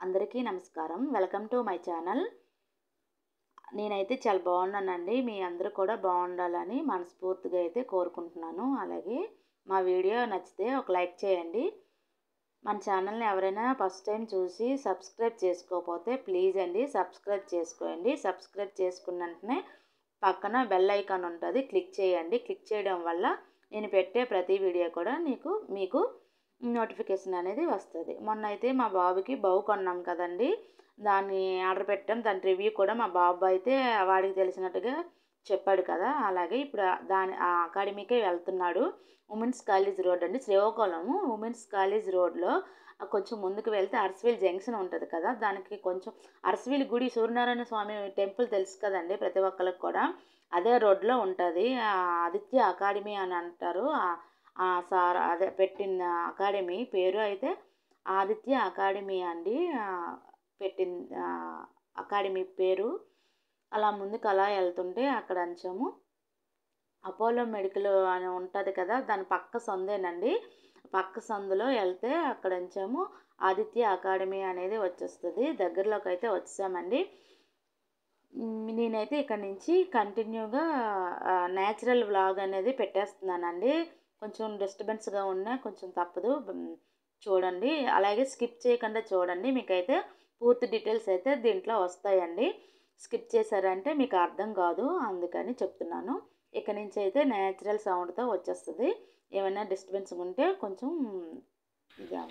అందరికీ నమస్కారం. Welcome to my channel. నేనైతే చాలా బాగున్నానండి. మీ అందరూ కూడా బాగుండాలని మనస్ఫూర్తిగా అయితే కోరుకుంటున్నాను. అలాగే మా వీడియో నచ్చితే ఒక లైక్ చేయండి. మన ఛానల్ని ఎవరైనా ఫస్ట్ టైం చూసి సబ్స్క్రైబ్ చేసుకోకపోతే ప్లీజ్ అండి సబ్స్క్రైబ్ చేసుకోండి. సబ్స్క్రైబ్ చేసుకున్న వెంటనే పక్కన బెల్ ఐకాన్ ఉంటుంది, క్లిక్ చేయండి. క్లిక్ చేయడం వల్ల నేను పెట్టే ప్రతి వీడియో కూడా మీకు నోటిఫికేషన్ అనేది వస్తుంది. మొన్న అయితే మా బాబుకి బౌ కొన్నాం కదండి, దాన్ని ఆర్డర్ పెట్టాం. దాని రివ్యూ కూడా మా బాబు అయితే వాడికి తెలిసినట్టుగా చెప్పాడు కదా, అలాగే ఇప్పుడు ఆ అకాడమీకే వెళ్తున్నాడు. ఉమెన్స్ కాలేజ్ రోడ్ అండి, శ్రీకాకుళం ఉమెన్స్ కాలేజ్ రోడ్లో కొంచెం ముందుకు వెళ్తే అరసవీల్ జంక్షన్ ఉంటుంది కదా, దానికి కొంచెం అరసవీల్ గుడి సూర్యనారాయణ స్వామి టెంపుల్ తెలుసు కదండి ప్రతి ఒక్కరికి కూడా, అదే రోడ్లో ఉంటుంది. ఆదిత్య అకాడమీ అని అంటారు. సార్ అదే పెట్టిన అకాడమీ పేరు అయితే ఆదిత్య అకాడమీ అండి, పెట్టిన అకాడమీ పేరు. అలా ముందుకు అలా వెళ్తుంటే అక్కడ అంచము అపోలో మెడికల్ అని ఉంటుంది కదా, దాని పక్క సందేనండి. పక్క సందులో వెళ్తే అక్కడ అంచము ఆదిత్య అకాడమీ అనేది వచ్చేస్తుంది. దగ్గరలోకి అయితే వచ్చామండి. నేనైతే ఇక్కడ నుంచి కంటిన్యూగా న్యాచురల్ వ్లాగ్ అనేది పెట్టేస్తున్నానండి. కొంచెం డిస్టర్బెన్స్గా ఉన్నా కొంచెం తప్పదు, చూడండి. అలాగే స్కిప్ చేయకుండా చూడండి, మీకైతే పూర్తి డీటెయిల్స్ అయితే దీంట్లో వస్తాయండి. స్కిప్ చేశారంటే మీకు అర్థం కాదు, అందుకని చెప్తున్నాను. ఇక్కడ నుంచి అయితే న్యాచురల్ సౌండ్తో వచ్చేస్తుంది. ఏమైనా డిస్టర్బెన్స్ ఉంటే కొంచెం ఇదా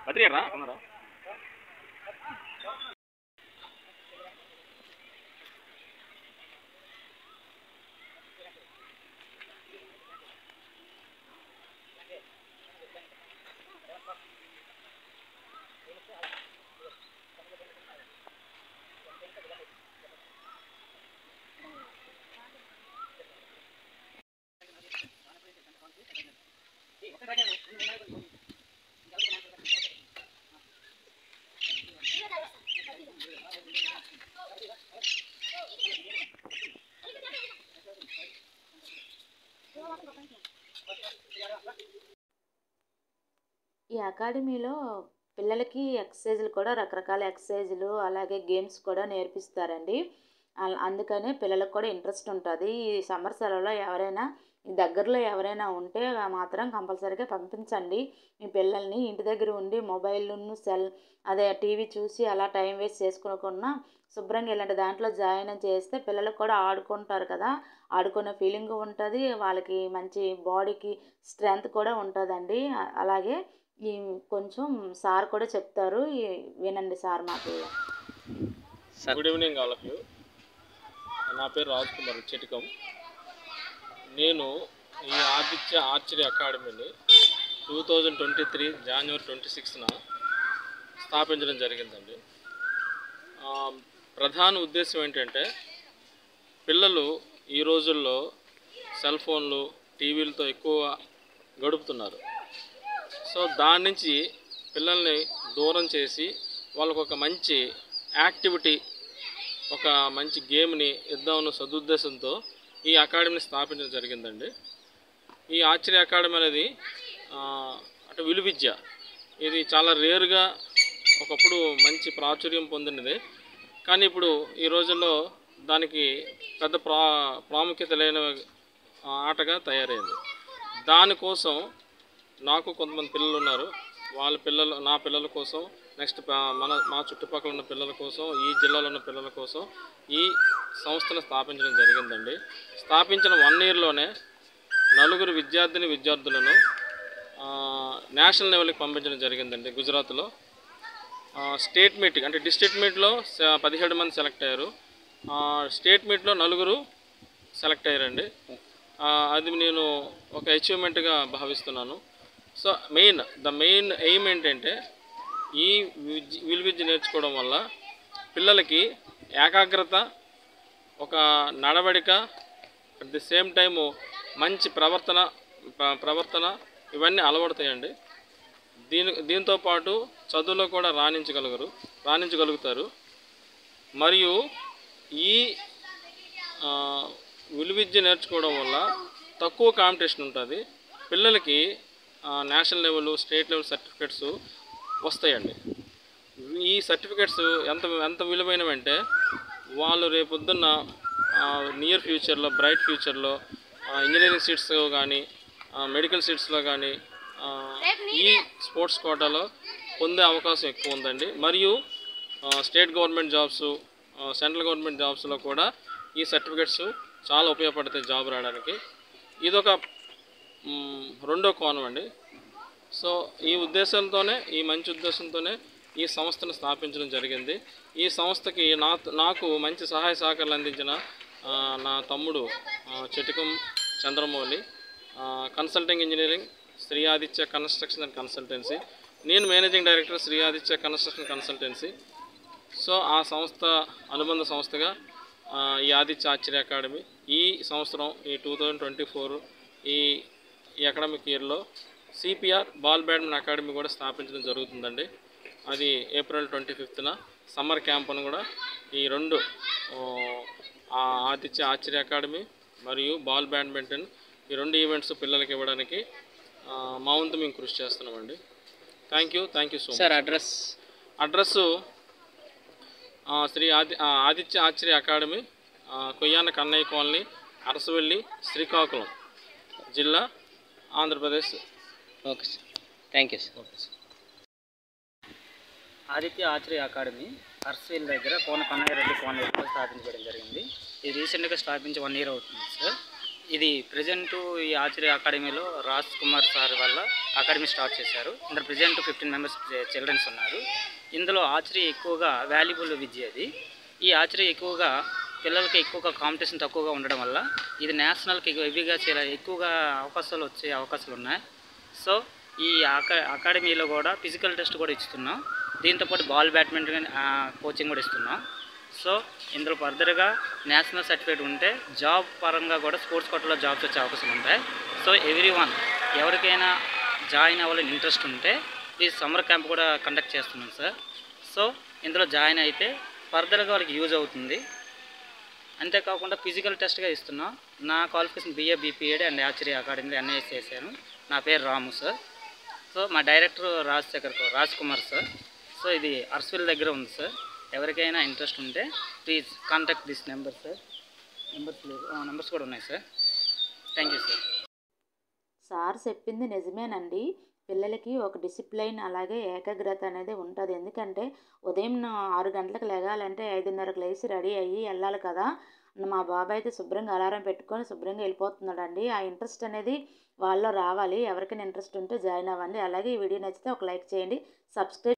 బతికేరా కొందరు ఈ అకాడమీలో పిల్లలకి ఎక్సర్సైజులు కూడా రకరకాల ఎక్సర్సైజులు అలాగే గేమ్స్ కూడా నేర్పిస్తారండి. అందుకనే పిల్లలకు కూడా ఇంట్రెస్ట్ ఉంటుంది. ఈ సమ్మర్ సెలవులో ఎవరైనా దగ్గరలో ఎవరైనా ఉంటే మాత్రం కంపల్సరీగా పంపించండి మీ పిల్లల్ని. ఇంటి దగ్గర ఉండి మొబైల్ను అదే టీవీ చూసి అలా టైం వేస్ట్ చేసుకోకుండా శుభ్రంగా ఇలాంటి దాంట్లో జాయిన్ చేస్తే పిల్లలకు కూడా ఆడుకుంటారు కదా, ఆడుకునే ఫీలింగ్ ఉంటుంది, వాళ్ళకి మంచి బాడీకి స్ట్రెంగ్త్ కూడా ఉంటుందండి. అలాగే ఈ కొంచెం సార్ కూడా చెప్తారు, వినండి సార్ మాటల్లో. Good evening all of you. నా పేరు రాజ్ కుమార్ చిటికం. నేను ఈ ఆదిత్య ఆర్చరీ అకాడమీని 2023 జనవరి 26న స్థాపించడం జరిగిందండి. ప్రధాన ఉద్దేశం ఏంటంటే పిల్లలు ఈ రోజుల్లో సెల్ ఫోన్లు టీవీలతో ఎక్కువ గడుపుతున్నారు. సో దాని నుంచి పిల్లల్ని దూరం చేసి వాళ్ళకు ఒక మంచి యాక్టివిటీ, ఒక మంచి గేమ్ని ఇద్దామన్న సదుద్దేశంతో ఈ అకాడమీని స్థాపించడం జరిగిందండి. ఈ ఆర్చరీ అకాడమీ అనేది అంటే విలువిద్య, ఇది చాలా రేరుగా ఒకప్పుడు మంచి ప్రాచుర్యం పొందినది. కానీ ఇప్పుడు ఈ రోజుల్లో దానికి పెద్ద ప్రాముఖ్యత లేని ఆటగా తయారైంది. దానికోసం నాకు కొంతమంది పిల్లలు ఉన్నారు, వాళ్ళ పిల్లలు, నా పిల్లల కోసం, నెక్స్ట్ మా చుట్టుపక్కల ఉన్న పిల్లల కోసం, ఈ జిల్లాలో ఉన్న పిల్లల కోసం ఈ సంస్థను స్థాపించడం జరిగిందండి. స్థాపించిన 1 ఇయర్లోనే 4 విద్యార్థులను నేషనల్ లెవెల్కి పంపించడం జరిగిందండి. గుజరాత్లో స్టేట్ మీట్ అంటే డిస్ట్రిక్ట్ మీట్లో 17 మంది సెలెక్ట్ అయ్యారు, స్టేట్ మీట్లో 4 సెలెక్ట్ అయ్యారండి. అది నేను ఒక అచీవ్మెంట్గా భావిస్తున్నాను. సో ద మెయిన్ ఎయిమ్ ఏంటంటే ఈ విలువిద్య నేర్చుకోవడం వల్ల పిల్లలకి ఏకాగ్రత, ఒక నడవడిక, అట్ ది సేమ్ టైము మంచి ప్రవర్తన ఇవన్నీ అలవడతాయండి. దీంతో పాటు చదువులో కూడా రాణించగలుగుతారు. మరియు ఈ విలువిద్య నేర్చుకోవడం వల్ల తక్కువ కాంపిటీషన్ ఉంటుంది. పిల్లలకి national level, state level certificates వస్తాయండి. ఈ సర్టిఫికెట్స్ ఎంత విలువైనవంటే వాళ్ళు రేపొద్దున్న నియర్ ఫ్యూచర్లో, బ్రైట్ ఫ్యూచర్లో ఇంజనీరింగ్ సీట్స్ కానీ, మెడికల్ సీట్స్లో కానీ ఈ స్పోర్ట్స్ కోటాలో పొందే అవకాశం ఎక్కువ ఉందండి. మరియు state government jobs, central government జాబ్స్లో కూడా ఈ సర్టిఫికెట్స్ చాలా ఉపయోగపడతాయి జాబ్ రావడానికి. ఇదొక రెండో కోణం అండి. సో ఈ మంచి ఉద్దేశంతోనే ఈ సంస్థను స్థాపించడం జరిగింది. ఈ సంస్థకి నాకు మంచి సహాయ సహకారాలు అందించిన నా తమ్ముడు Chetikam Chandramouli, consulting engineering Shri Aditya construction and consultancy, నేను managing director Shri Aditya construction consultancy. So ఆ సంస్థ అనుబంధ సంస్థగా ఈ ఆదిత్య ఆర్చరీ అకాడమీ ఈ సంవత్సరం ఈ 2024 ఈ అకాడమిక్ ఇయర్లో సిపిఆర్ బాల్ బ్యాడ్మింటన్ అకాడమీ కూడా స్థాపించడం జరుగుతుందండి. అది ఏప్రిల్ 25న సమ్మర్ క్యాంప్ను కూడా ఈ 2 ఆదిత్య ఆర్చరీ అకాడమీ మరియు బాల్ బ్యాడ్మింటన్ ఈ 2 ఈవెంట్స్ పిల్లలకి ఇవ్వడానికి మా వంతు మేము కృషి చేస్తున్నామండి. Thank you so much. Sir address Shri Aditya archery academy, Koyyana Kannayya colony, Arasavelli, Srikakulam జిల్లా, Andhra Pradesh. Okay sir, thank you sir. Okay sir. Aditya archery academy Arasavelli దగ్గర కోన కన్నయ్యరెడ్డి కాలనీలో స్థాపించడం జరిగింది. ఇది రీసెంట్గా స్థాపించి 1 ఇయర్ అవుతుంది సార్. ఇది ప్రజెంట్ ఈ ఆర్చరీ అకాడమీలో రాజ్ కుమార్ సార్ వల్ల అకాడమీ స్టార్ట్ చేశారు. ఇందులో ప్రజెంట్ 15 మెంబర్స్ చిల్డ్రన్స్ ఉన్నారు. ఇందులో ఆర్చరీ ఎక్కువగా వాల్యుబుల్ విద్య. ఈ ఆర్చరీ ఎక్కువగా పిల్లలకి ఎక్కువగా కాంపిటీషన్ తక్కువగా ఉండడం వల్ల ఇది నేషనల్కి ఎక్కువగా అవకాశాలు వచ్చే అవకాశాలు ఉన్నాయి. సో ఈ అకాడమీలో కూడా ఫిజికల్ టెస్ట్ కూడా ఇస్తున్నాం. దీంతోపాటు బాల్ బ్యాడ్మింటన్ కోచింగ్ కూడా ఇస్తున్నాం. సో ఇందులో ఫర్దర్గా నేషనల్ సర్టిఫికేట్ ఉంటే జాబ్ పరంగా కూడా స్పోర్ట్స్ కోటాలో జాబ్స్ వచ్చే అవకాశం ఉంటాయి. సో ఎవరికైనా జాయిన్ అవ్వాలని ఇంట్రెస్ట్ ఉంటే ఈ సమ్మర్ క్యాంప్ కూడా కండక్ట్ చేస్తున్నాం సార్. సో ఇందులో జాయిన్ అయితే ఫర్దర్గా వాళ్ళకి యూజ్ అవుతుంది. అంతేకాకుండా ఫిజికల్ టెస్ట్గా ఇస్తున్నాం. నా qualification BA BPED and archery అకాడమీలో NIS చేశాను. నా పేరు రాము సార్. సో మా director Raj Kumar sir. So ఇది అర్స్విల్ దగ్గర ఉంది సార్. ఎవరికైనా ఇంట్రెస్ట్ ఉంటే please contact this number sir. Numbers కూడా ఉన్నాయి sir. Thank you sir. Sir చెప్పింది నిజమేనండి. పిల్లలకి ఒక డిసిప్లైన్ అలాగే ఏకాగ్రత అనేది ఉంటుంది. ఎందుకంటే ఉదయం 6 గంటలకు లెగాలంటే 5:30కి లేచి రెడీ అయ్యి వెళ్ళాలి కదా. మా బాబాయ్ అయితే శుభ్రంగా అలారం పెట్టుకొని శుభ్రంగా వెళ్ళిపోతున్నాడండి. ఆ ఇంట్రెస్ట్ అనేది వాళ్ళలో రావాలి. ఎవరికైనా ఇంట్రెస్ట్ ఉంటే జాయిన్ అవ్వండి. అలాగే ఈ వీడియో నచ్చితే ఒక లైక్ చేయండి, సబ్స్క్రైబ్